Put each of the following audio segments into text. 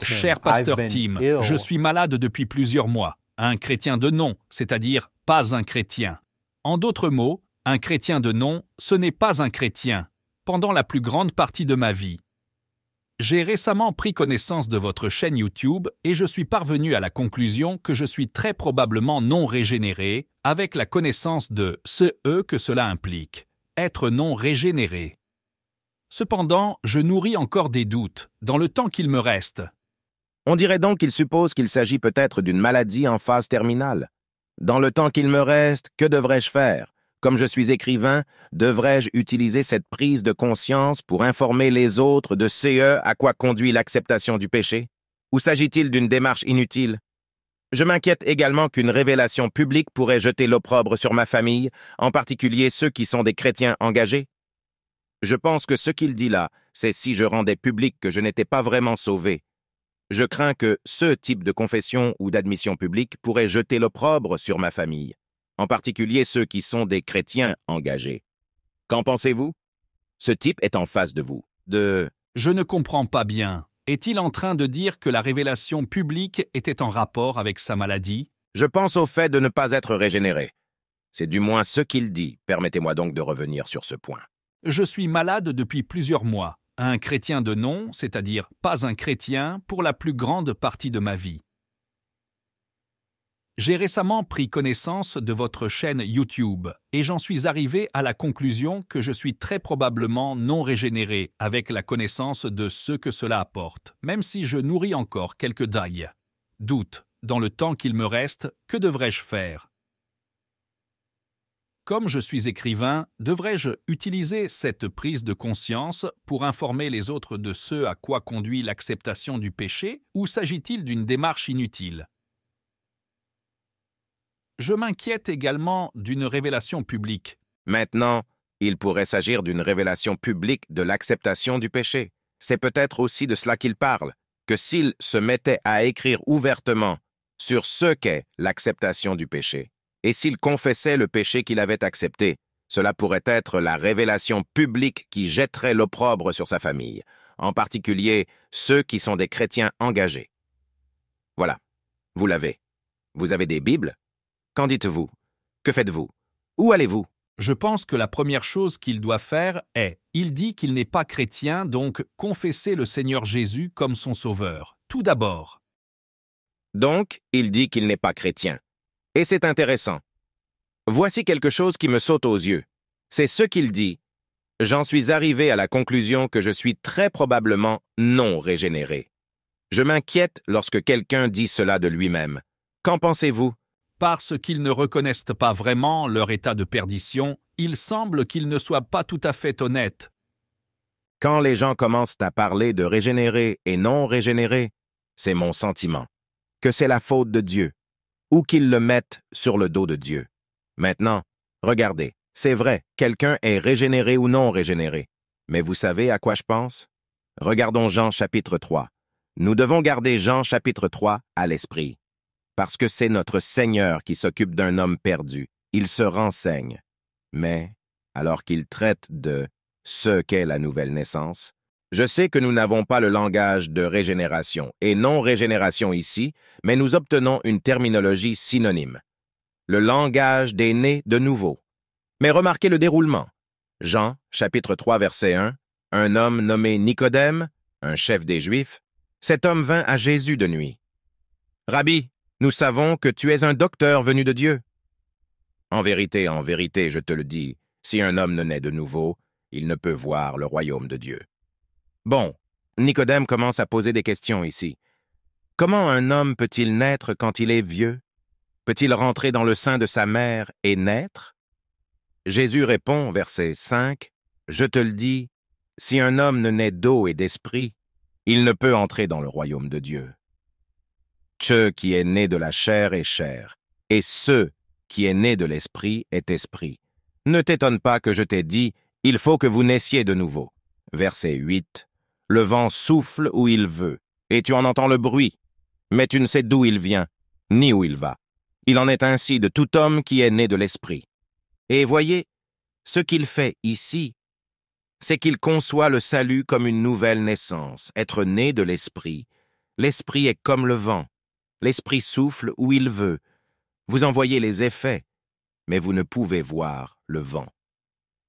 Cher pasteur Tim, je suis malade depuis plusieurs mois. Un chrétien de nom, c'est-à-dire pas un chrétien. En d'autres mots, un chrétien de nom, ce n'est pas un chrétien, pendant la plus grande partie de ma vie. J'ai récemment pris connaissance de votre chaîne YouTube et je suis parvenu à la conclusion que je suis très probablement non régénéré, avec la connaissance de ce « que cela implique, être non régénéré. Cependant, je nourris encore des doutes, dans le temps qu'il me reste. On dirait donc qu'il suppose qu'il s'agit peut-être d'une maladie en phase terminale. Dans le temps qu'il me reste, que devrais-je faire? Comme je suis écrivain, devrais-je utiliser cette prise de conscience pour informer les autres de ce à quoi conduit l'acceptation du péché? Ou s'agit-il d'une démarche inutile? Je m'inquiète également qu'une révélation publique pourrait jeter l'opprobre sur ma famille, en particulier ceux qui sont des chrétiens engagés. Je pense que ce qu'il dit là, c'est si je rendais public que je n'étais pas vraiment sauvé. Je crains que ce type de confession ou d'admission publique pourrait jeter l'opprobre sur ma famille, en particulier ceux qui sont des chrétiens engagés. Qu'en pensez-vous? Ce type est en face de vous. Je ne comprends pas bien. Est-il en train de dire que la révélation publique était en rapport avec sa maladie? Je pense au fait de ne pas être régénéré. C'est du moins ce qu'il dit. Permettez-moi donc de revenir sur ce point. Je suis malade depuis plusieurs mois. Un chrétien de nom, c'est-à-dire pas un chrétien, pour la plus grande partie de ma vie. J'ai récemment pris connaissance de votre chaîne YouTube et j'en suis arrivé à la conclusion que je suis très probablement non régénéré avec la connaissance de ce que cela apporte, même si je nourris encore quelques dailles. Doute, dans le temps qu'il me reste, que devrais-je faire? Comme je suis écrivain, devrais-je utiliser cette prise de conscience pour informer les autres de ce à quoi conduit l'acceptation du péché, ou s'agit-il d'une démarche inutile? Je m'inquiète également d'une révélation publique. Maintenant, il pourrait s'agir d'une révélation publique de l'acceptation du péché. C'est peut-être aussi de cela qu'il parle, que s'il se mettait à écrire ouvertement sur ce qu'est l'acceptation du péché, et s'il confessait le péché qu'il avait accepté, cela pourrait être la révélation publique qui jetterait l'opprobre sur sa famille, en particulier ceux qui sont des chrétiens engagés. Voilà, vous l'avez. Vous avez des Bibles? Qu'en dites-vous? Que faites-vous? Où allez-vous? Je pense que la première chose qu'il doit faire est, il dit qu'il n'est pas chrétien, donc confesser le Seigneur Jésus comme son sauveur, tout d'abord. Donc, il dit qu'il n'est pas chrétien. Et c'est intéressant. Voici quelque chose qui me saute aux yeux. C'est ce qu'il dit. J'en suis arrivé à la conclusion que je suis très probablement non régénéré. Je m'inquiète lorsque quelqu'un dit cela de lui-même. Qu'en pensez-vous? Parce qu'ils ne reconnaissent pas vraiment leur état de perdition, il semble qu'ils ne soient pas tout à fait honnêtes. Quand les gens commencent à parler de régénéré et non régénéré, c'est mon sentiment, que c'est la faute de Dieu, ou qu'ils le mettent sur le dos de Dieu. Maintenant, regardez, c'est vrai, quelqu'un est régénéré ou non régénéré. Mais vous savez à quoi je pense? Regardons Jean chapitre 3. Nous devons garder Jean chapitre 3 à l'esprit. Parce que c'est notre Seigneur qui s'occupe d'un homme perdu. Il se renseigne. Mais, alors qu'il traite de ce qu'est la nouvelle naissance, je sais que nous n'avons pas le langage de régénération et non-régénération ici, mais nous obtenons une terminologie synonyme. Le langage des nés de nouveau. Mais remarquez le déroulement. Jean, chapitre 3, verset 1, un homme nommé Nicodème, un chef des Juifs, cet homme vint à Jésus de nuit. « Rabbi, nous savons que tu es un docteur venu de Dieu. » En vérité, je te le dis, si un homme ne naît de nouveau, il ne peut voir le royaume de Dieu. Bon, Nicodème commence à poser des questions ici. Comment un homme peut-il naître quand il est vieux? Peut-il rentrer dans le sein de sa mère et naître? Jésus répond, verset 5, « Je te le dis, si un homme ne naît d'eau et d'esprit, il ne peut entrer dans le royaume de Dieu. Ce qui est né de la chair est chair, et ce qui est né de l'esprit est esprit. Ne t'étonne pas que je t'ai dit, il faut que vous naissiez de nouveau. » Verset 8. Le vent souffle où il veut, et tu en entends le bruit, mais tu ne sais d'où il vient, ni où il va. Il en est ainsi de tout homme qui est né de l'esprit. Et voyez, ce qu'il fait ici, C'est qu'il conçoit le salut comme une nouvelle naissance, être né de l'Esprit. L'Esprit est comme le vent. L'Esprit souffle où il veut. Vous en voyez les effets, mais vous ne pouvez voir le vent.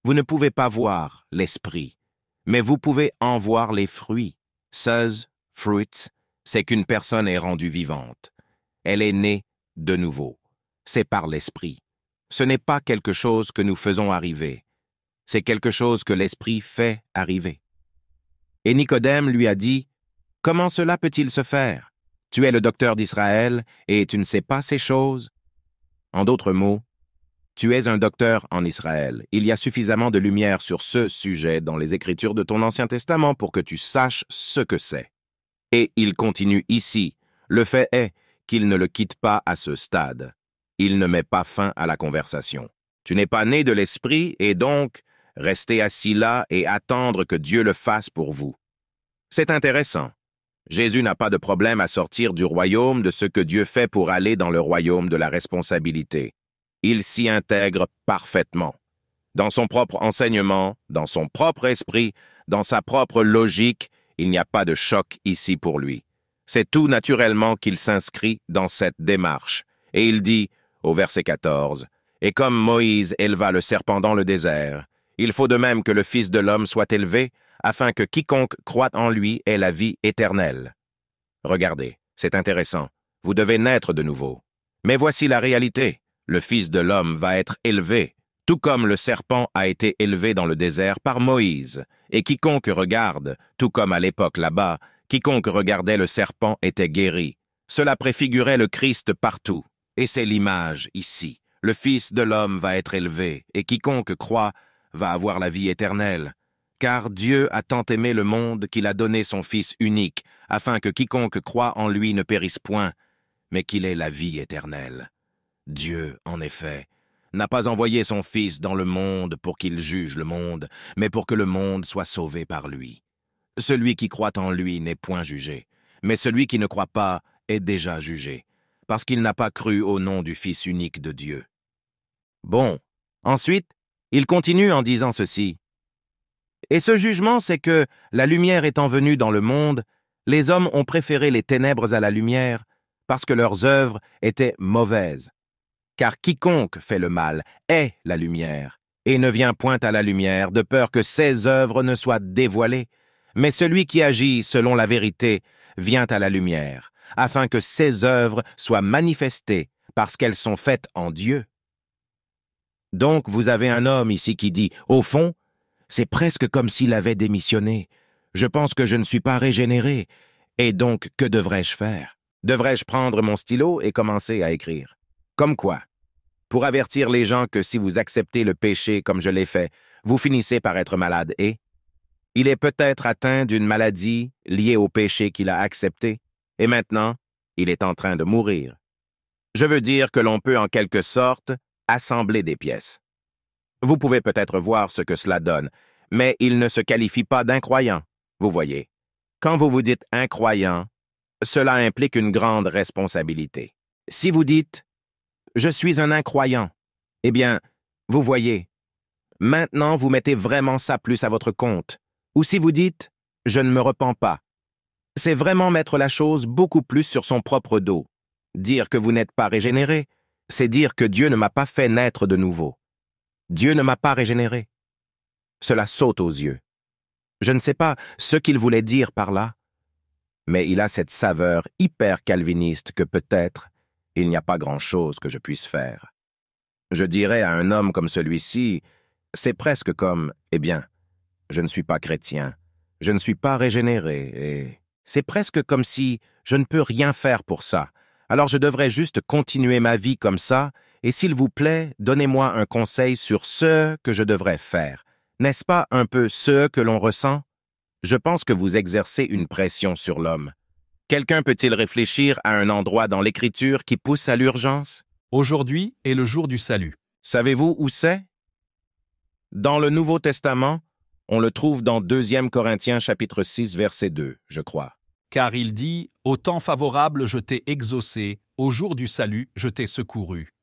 Vous ne pouvez pas voir l'Esprit, mais vous pouvez en voir les fruits. Sus, fruits, c'est qu'une personne est rendue vivante. Elle est née de nouveau. C'est par l'Esprit. Ce n'est pas quelque chose que nous faisons arriver. C'est quelque chose que l'Esprit fait arriver. Et Nicodème lui a dit, « Comment cela peut-il se faire? Tu es le docteur d'Israël et tu ne sais pas ces choses? » En d'autres mots, tu es un docteur en Israël. Il y a suffisamment de lumière sur ce sujet dans les Écritures de ton Ancien Testament pour que tu saches ce que c'est. Et il continue ici. Le fait est qu'il ne le quitte pas à ce stade. Il ne met pas fin à la conversation. Tu n'es pas né de l'Esprit et donc restez assis là et attendre que Dieu le fasse pour vous. C'est intéressant. Jésus n'a pas de problème à sortir du royaume de ce que Dieu fait pour aller dans le royaume de la responsabilité. Il s'y intègre parfaitement. Dans son propre enseignement, dans son propre esprit, dans sa propre logique, il n'y a pas de choc ici pour lui. C'est tout naturellement qu'il s'inscrit dans cette démarche. Et il dit, au verset 14, « Et comme Moïse éleva le serpent dans le désert, il faut de même que le Fils de l'homme soit élevé, afin que quiconque croit en lui ait la vie éternelle. » Regardez, c'est intéressant. Vous devez naître de nouveau. Mais voici la réalité. Le Fils de l'homme va être élevé, tout comme le serpent a été élevé dans le désert par Moïse. Et quiconque regarde, tout comme à l'époque là-bas, quiconque regardait le serpent était guéri. Cela préfigurait le Christ partout. Et c'est l'image ici. Le Fils de l'homme va être élevé, et quiconque croit va avoir la vie éternelle. Car Dieu a tant aimé le monde qu'il a donné son Fils unique, afin que quiconque croit en lui ne périsse point, mais qu'il ait la vie éternelle. Dieu, en effet, n'a pas envoyé son Fils dans le monde pour qu'il juge le monde, mais pour que le monde soit sauvé par lui. Celui qui croit en lui n'est point jugé, mais celui qui ne croit pas est déjà jugé, parce qu'il n'a pas cru au nom du Fils unique de Dieu. Bon, ensuite, il continue en disant ceci. Et ce jugement, c'est que, la lumière étant venue dans le monde, les hommes ont préféré les ténèbres à la lumière, parce que leurs œuvres étaient mauvaises. Car quiconque fait le mal est la lumière, et ne vient point à la lumière, de peur que ses œuvres ne soient dévoilées. Mais celui qui agit selon la vérité vient à la lumière, afin que ses œuvres soient manifestées, parce qu'elles sont faites en Dieu. Donc vous avez un homme ici qui dit, au fond, c'est presque comme s'il avait démissionné. Je pense que je ne suis pas régénéré. Et donc, que devrais-je faire? Devrais-je prendre mon stylo et commencer à écrire? Comme quoi? Pour avertir les gens que si vous acceptez le péché comme je l'ai fait, vous finissez par être malade et il est peut-être atteint d'une maladie liée au péché qu'il a accepté, et maintenant, il est en train de mourir. Je veux dire que l'on peut en quelque sorte assembler des pièces. Vous pouvez peut-être voir ce que cela donne, mais il ne se qualifie pas d'incroyant, vous voyez. Quand vous vous dites incroyant, cela implique une grande responsabilité. Si vous dites « Je suis un incroyant », eh bien, vous voyez, maintenant vous mettez vraiment ça plus à votre compte. Ou si vous dites « Je ne me repens pas », c'est vraiment mettre la chose beaucoup plus sur son propre dos. Dire que vous n'êtes pas régénéré, c'est dire que Dieu ne m'a pas fait naître de nouveau. Dieu ne m'a pas régénéré. Cela saute aux yeux. Je ne sais pas ce qu'il voulait dire par là, mais il a cette saveur hyper calviniste que peut-être il n'y a pas grand-chose que je puisse faire. Je dirais à un homme comme celui-ci, c'est presque comme, eh bien, je ne suis pas chrétien, je ne suis pas régénéré, et c'est presque comme si je ne peux rien faire pour ça. Alors je devrais juste continuer ma vie comme ça, et s'il vous plaît, donnez-moi un conseil sur ce que je devrais faire. N'est-ce pas un peu ce que l'on ressent? Je pense que vous exercez une pression sur l'homme. Quelqu'un peut-il réfléchir à un endroit dans l'Écriture qui pousse à l'urgence? Aujourd'hui est le jour du salut. Savez-vous où c'est? Dans le Nouveau Testament, on le trouve dans 2 Corinthiens chapitre 6, verset 2, je crois. Car il dit, « Au temps favorable je t'ai exaucé, au jour du salut je t'ai secouru. »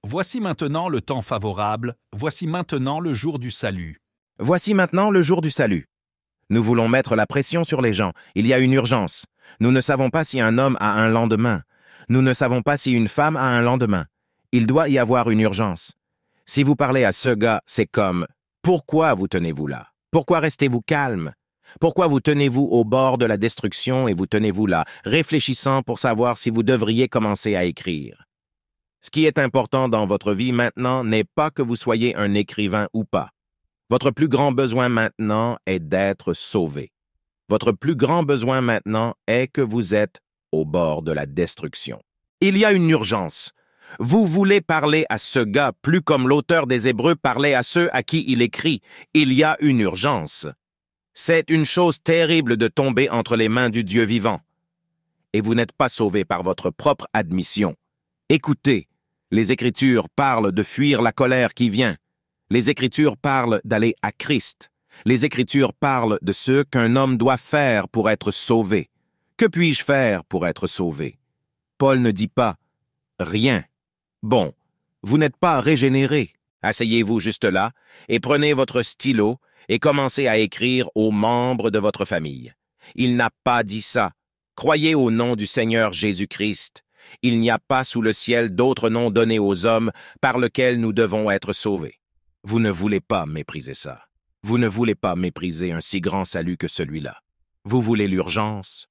Voici maintenant le temps favorable, voici maintenant le jour du salut. Voici maintenant le jour du salut. Nous voulons mettre la pression sur les gens. Il y a une urgence. Nous ne savons pas si un homme a un lendemain. Nous ne savons pas si une femme a un lendemain. Il doit y avoir une urgence. Si vous parlez à ce gars, c'est comme « Pourquoi vous tenez-vous là? Pourquoi restez-vous calme? Pourquoi vous tenez-vous au bord de la destruction et vous tenez-vous là, réfléchissant pour savoir si vous devriez commencer à écrire? » Ce qui est important dans votre vie maintenant n'est pas que vous soyez un écrivain ou pas. Votre plus grand besoin maintenant est d'être sauvé. Votre plus grand besoin maintenant est que vous êtes au bord de la destruction. Il y a une urgence. Vous voulez parler à ce gars plus comme l'auteur des Hébreux parlait à ceux à qui il écrit. Il y a une urgence. C'est une chose terrible de tomber entre les mains du Dieu vivant. Et vous n'êtes pas sauvé par votre propre admission. Écoutez, les Écritures parlent de fuir la colère qui vient. Les Écritures parlent d'aller à Christ. Les Écritures parlent de ce qu'un homme doit faire pour être sauvé. Que puis-je faire pour être sauvé? Paul ne dit pas « rien ». Bon, vous n'êtes pas régénéré. Asseyez-vous juste là et prenez votre stylo et commencez à écrire aux membres de votre famille. Il n'a pas dit ça. Croyez au nom du Seigneur Jésus-Christ. Il n'y a pas sous le ciel d'autre nom donné aux hommes par lequel nous devons être sauvés. Vous ne voulez pas mépriser ça. Vous ne voulez pas mépriser un si grand salut que celui-là. Vous voulez l'urgence.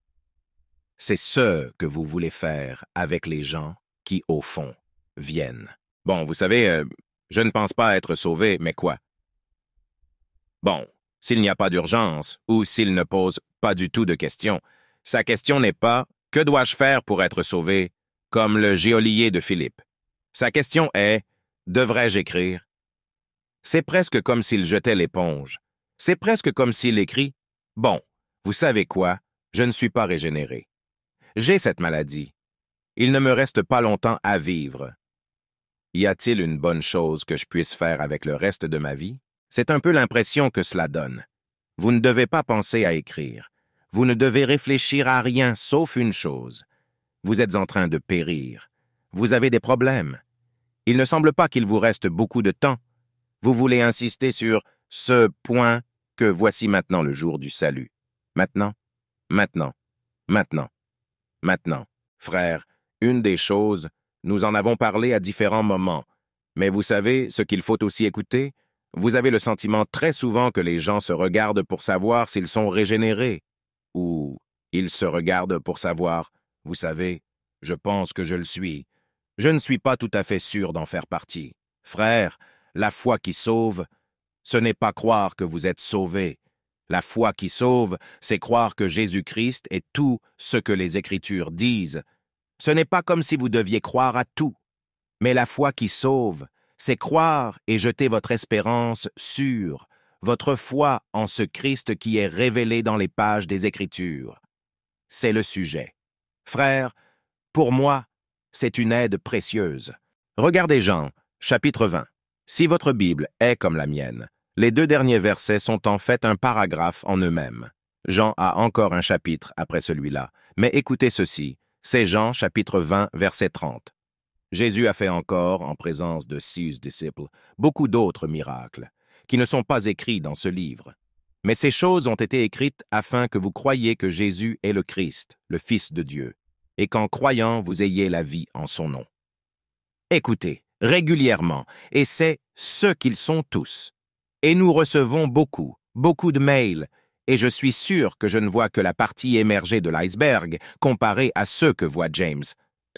C'est ce que vous voulez faire avec les gens qui, au fond, viennent. Bon, vous savez, je ne pense pas être sauvé, mais quoi? Bon, s'il n'y a pas d'urgence, ou s'il ne pose pas du tout de questions, sa question n'est pas « Que dois-je faire pour être sauvé ?» comme le geôlier de Philippe. Sa question est « Devrais-je écrire ?» C'est presque comme s'il jetait l'éponge. C'est presque comme s'il écrit « Bon, vous savez quoi? Je ne suis pas régénéré. J'ai cette maladie. Il ne me reste pas longtemps à vivre. Y a-t-il une bonne chose que je puisse faire avec le reste de ma vie? » C'est un peu l'impression que cela donne. Vous ne devez pas penser à écrire. Vous ne devez réfléchir à rien sauf une chose. Vous êtes en train de périr. Vous avez des problèmes. Il ne semble pas qu'il vous reste beaucoup de temps. Vous voulez insister sur ce point que voici maintenant le jour du salut. Maintenant, maintenant, maintenant, maintenant. Frères, une des choses, nous en avons parlé à différents moments, mais vous savez ce qu'il faut aussi écouter? Vous avez le sentiment très souvent que les gens se regardent pour savoir s'ils sont régénérés, ou ils se regardent pour savoir, vous savez, je pense que je le suis. Je ne suis pas tout à fait sûr d'en faire partie. Frères, la foi qui sauve, ce n'est pas croire que vous êtes sauvés. La foi qui sauve, c'est croire que Jésus-Christ est tout ce que les Écritures disent. Ce n'est pas comme si vous deviez croire à tout. Mais la foi qui sauve, c'est croire et jeter votre espérance sur, votre foi en ce Christ qui est révélé dans les pages des Écritures. C'est le sujet. Frères, pour moi, c'est une aide précieuse. Regardez Jean, chapitre 20. Si votre Bible est comme la mienne, les 2 derniers versets sont en fait un paragraphe en eux-mêmes. Jean a encore un chapitre après celui-là, mais écoutez ceci, c'est Jean chapitre 20, verset 30. Jésus a fait encore, en présence de 6 disciples, beaucoup d'autres miracles, qui ne sont pas écrits dans ce livre. Mais ces choses ont été écrites afin que vous croyiez que Jésus est le Christ, le Fils de Dieu, et qu'en croyant, vous ayez la vie en son nom. Écoutez, régulièrement, et c'est ce qu'ils sont tous. Et nous recevons beaucoup de mails, et je suis sûr que je ne vois que la partie émergée de l'iceberg comparée à ceux que voit James.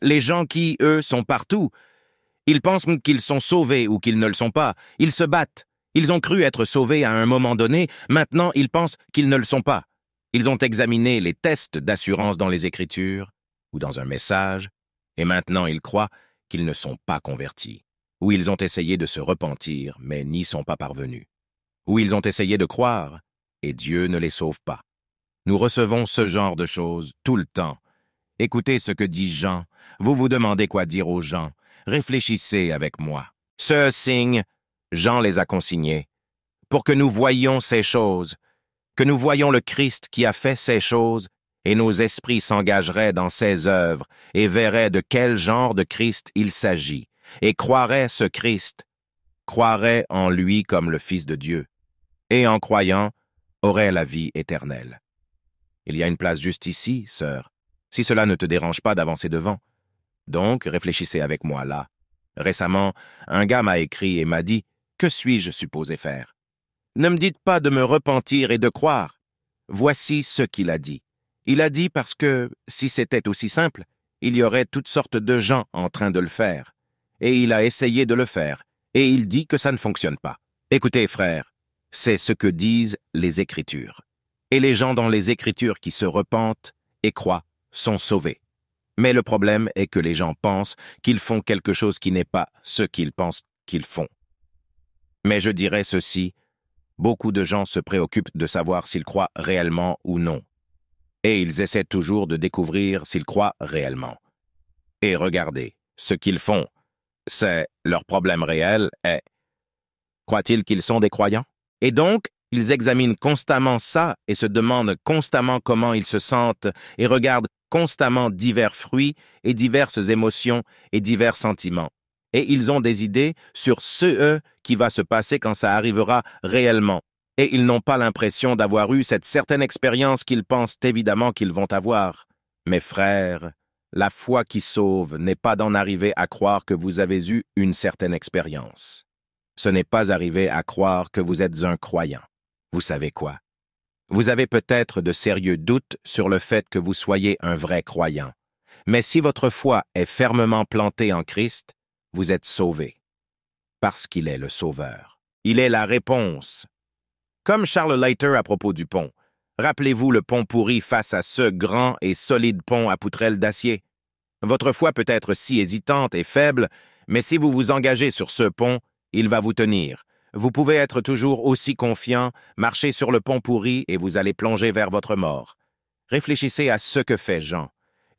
Les gens qui, eux, sont partout, ils pensent qu'ils sont sauvés ou qu'ils ne le sont pas. Ils se battent. Ils ont cru être sauvés à un moment donné, maintenant ils pensent qu'ils ne le sont pas. Ils ont examiné les tests d'assurance dans les Écritures ou dans un message, et maintenant ils croient qu'ils ne sont pas convertis. Ou ils ont essayé de se repentir, mais n'y sont pas parvenus. Ou ils ont essayé de croire, et Dieu ne les sauve pas. Nous recevons ce genre de choses tout le temps. Écoutez ce que dit Jean. Vous vous demandez quoi dire aux gens. Réfléchissez avec moi. Ce signe, Jean les a consignés, pour que nous voyions ces choses, que nous voyions le Christ qui a fait ces choses, et nos esprits s'engageraient dans ses œuvres et verraient de quel genre de Christ il s'agit. et croirait ce Christ, croirait en lui comme le Fils de Dieu, et en croyant, aurait la vie éternelle. Il y a une place juste ici, sœur, si cela ne te dérange pas d'avancer devant. Donc, réfléchissez avec moi là. Récemment, un gars m'a écrit et m'a dit « Que suis-je supposé faire ?» Ne me dites pas de me repentir et de croire. Voici ce qu'il a dit. Il a dit parce que, si c'était aussi simple, il y aurait toutes sortes de gens en train de le faire. Et il a essayé de le faire, et il dit que ça ne fonctionne pas. Écoutez, frère, c'est ce que disent les Écritures. Et les gens dans les Écritures qui se repentent et croient sont sauvés. Mais le problème est que les gens pensent qu'ils font quelque chose qui n'est pas ce qu'ils pensent qu'ils font. Mais je dirais ceci, beaucoup de gens se préoccupent de savoir s'ils croient réellement ou non. Et ils essaient toujours de découvrir s'ils croient réellement. Et regardez, ce qu'ils font, c'est leur problème réel est, croient-ils qu'ils sont des croyants? Et donc, ils examinent constamment ça et se demandent constamment comment ils se sentent et regardent constamment divers fruits et diverses émotions et divers sentiments. Et ils ont des idées sur ce qui va se passer quand ça arrivera réellement. Et ils n'ont pas l'impression d'avoir eu cette certaine expérience qu'ils pensent évidemment qu'ils vont avoir. Mes frères, la foi qui sauve n'est pas d'en arriver à croire que vous avez eu une certaine expérience. Ce n'est pas arriver à croire que vous êtes un croyant. Vous savez quoi? Vous avez peut-être de sérieux doutes sur le fait que vous soyez un vrai croyant. Mais si votre foi est fermement plantée en Christ, vous êtes sauvé. Parce qu'il est le Sauveur. Il est la réponse. Comme Charles Leiter à propos du pont. Rappelez-vous le pont pourri face à ce grand et solide pont à poutrelles d'acier. Votre foi peut être si hésitante et faible, mais si vous vous engagez sur ce pont, il va vous tenir. Vous pouvez être toujours aussi confiant, marcher sur le pont pourri et vous allez plonger vers votre mort. Réfléchissez à ce que fait Jean.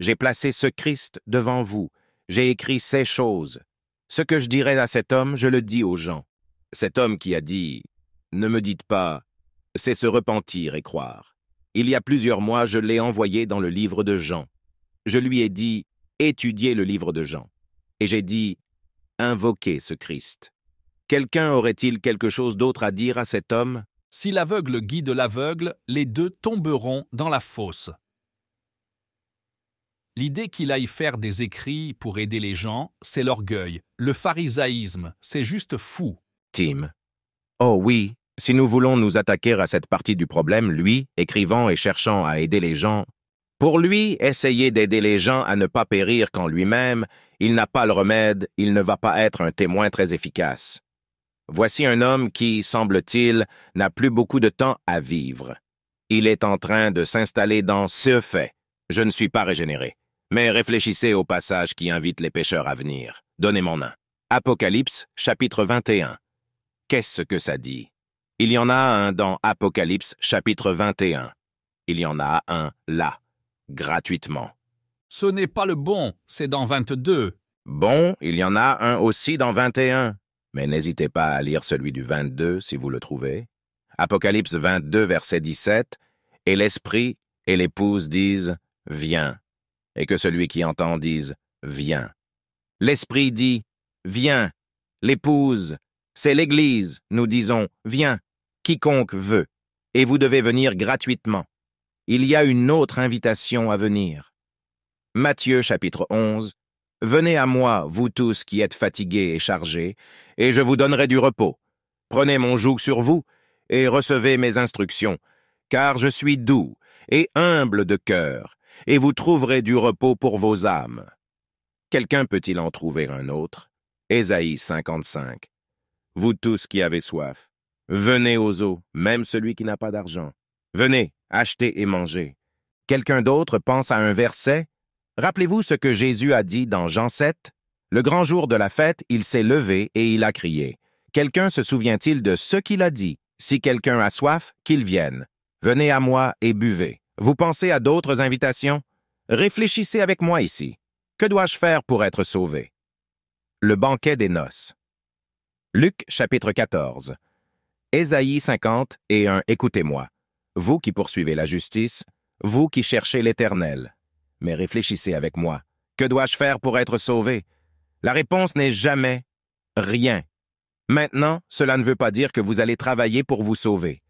J'ai placé ce Christ devant vous. J'ai écrit ces choses. Ce que je dirais à cet homme, je le dis aux gens. Cet homme qui a dit « Ne me dites pas, c'est se repentir et croire. » Il y a plusieurs mois, je l'ai envoyé dans le livre de Jean. Je lui ai dit « Étudiez le livre de Jean. » Et j'ai dit « Invoquez ce Christ. » Quelqu'un aurait-il quelque chose d'autre à dire à cet homme? Si l'aveugle guide l'aveugle, les deux tomberont dans la fosse. L'idée qu'il aille faire des écrits pour aider les gens, c'est l'orgueil. Le pharisaïsme, c'est juste fou. Tim. Oh oui, si nous voulons nous attaquer à cette partie du problème, lui, écrivant et cherchant à aider les gens, pour lui, essayer d'aider les gens à ne pas périr quand lui-même, il n'a pas le remède, il ne va pas être un témoin très efficace. Voici un homme qui, semble-t-il, n'a plus beaucoup de temps à vivre. Il est en train de s'installer dans ce fait. Je ne suis pas régénéré. Mais réfléchissez au passage qui invite les pécheurs à venir. Donnez mon un. Apocalypse, chapitre 21. Qu'est-ce que ça dit? Il y en a un dans Apocalypse, chapitre 21. Il y en a un là, gratuitement. Ce n'est pas le bon, c'est dans 22. Bon, il y en a un aussi dans 21. Mais n'hésitez pas à lire celui du 22 si vous le trouvez. Apocalypse 22, verset 17. Et l'Esprit et l'épouse disent « Viens ». Et que celui qui entend dise « Viens ». L'Esprit dit « Viens ». L'épouse, c'est l'Église, nous disons « Viens ». Quiconque veut. Et vous devez venir gratuitement. Il y a une autre invitation à venir. Matthieu, chapitre 11. Venez à moi, vous tous qui êtes fatigués et chargés, et je vous donnerai du repos. Prenez mon joug sur vous, et recevez mes instructions, car je suis doux et humble de cœur, et vous trouverez du repos pour vos âmes. Quelqu'un peut-il en trouver un autre? Ésaïe 55. Vous tous qui avez soif, venez aux eaux, même celui qui n'a pas d'argent. Venez, achetez et mangez. Quelqu'un d'autre pense à un verset? Rappelez-vous ce que Jésus a dit dans Jean 7? Le grand jour de la fête, il s'est levé et il a crié. Quelqu'un se souvient-il de ce qu'il a dit? Si quelqu'un a soif, qu'il vienne. Venez à moi et buvez. Vous pensez à d'autres invitations? Réfléchissez avec moi ici. Que dois-je faire pour être sauvé? Le banquet des noces. Luc chapitre 14. Ésaïe 50 et 1. Écoutez-moi. Vous qui poursuivez la justice, vous qui cherchez l'Éternel. Mais réfléchissez avec moi. Que dois-je faire pour être sauvé? La réponse n'est jamais rien. Maintenant, cela ne veut pas dire que vous allez travailler pour vous sauver.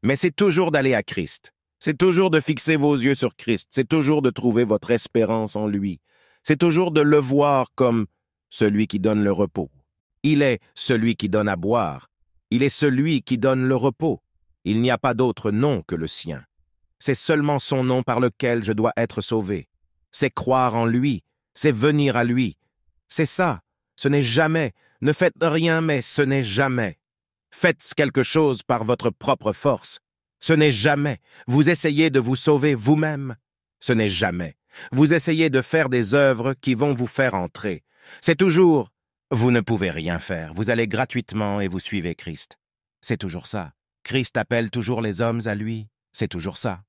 Mais c'est toujours d'aller à Christ. C'est toujours de fixer vos yeux sur Christ. C'est toujours de trouver votre espérance en lui. C'est toujours de le voir comme celui qui donne le repos. Il est celui qui donne à boire. Il est celui qui donne le repos. Il n'y a pas d'autre nom que le sien. C'est seulement son nom par lequel je dois être sauvé. C'est croire en lui. C'est venir à lui. C'est ça. Ce n'est jamais. Ne faites rien, mais ce n'est jamais. Faites quelque chose par votre propre force. Ce n'est jamais. Vous essayez de vous sauver vous-même. Ce n'est jamais. Vous essayez de faire des œuvres qui vont vous faire entrer. C'est toujours, vous ne pouvez rien faire. Vous allez gratuitement et vous suivez Christ. C'est toujours ça. Christ appelle toujours les hommes à lui. C'est toujours ça.